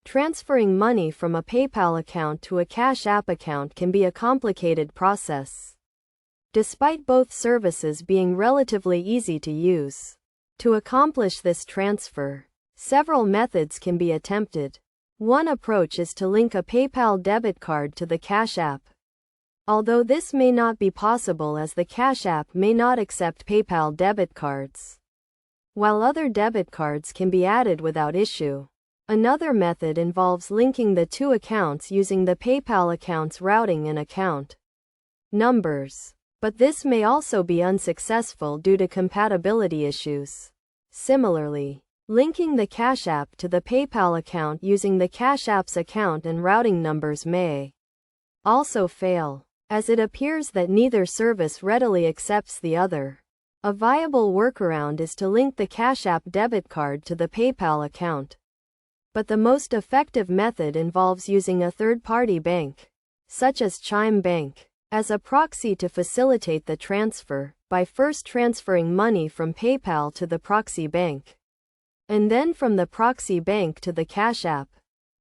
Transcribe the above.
Transferring money from a PayPal account to a Cash App account can be a complicated process, despite both services being relatively easy to use. To accomplish this transfer, several methods can be attempted. One approach is to link a PayPal debit card to the Cash App, although this may not be possible as the Cash App may not accept PayPal debit cards, while other debit cards can be added without issue. Another method involves linking the two accounts using the PayPal account's routing and account numbers, but this may also be unsuccessful due to compatibility issues. Similarly, linking the Cash App to the PayPal account using the Cash App's account and routing numbers may also fail, as it appears that neither service readily accepts the other. A viable workaround is to link the Cash App debit card to the PayPal account, but the most effective method involves using a third-party bank, such as Chime Bank, as a proxy to facilitate the transfer, by first transferring money from PayPal to the proxy bank, and then from the proxy bank to the Cash App.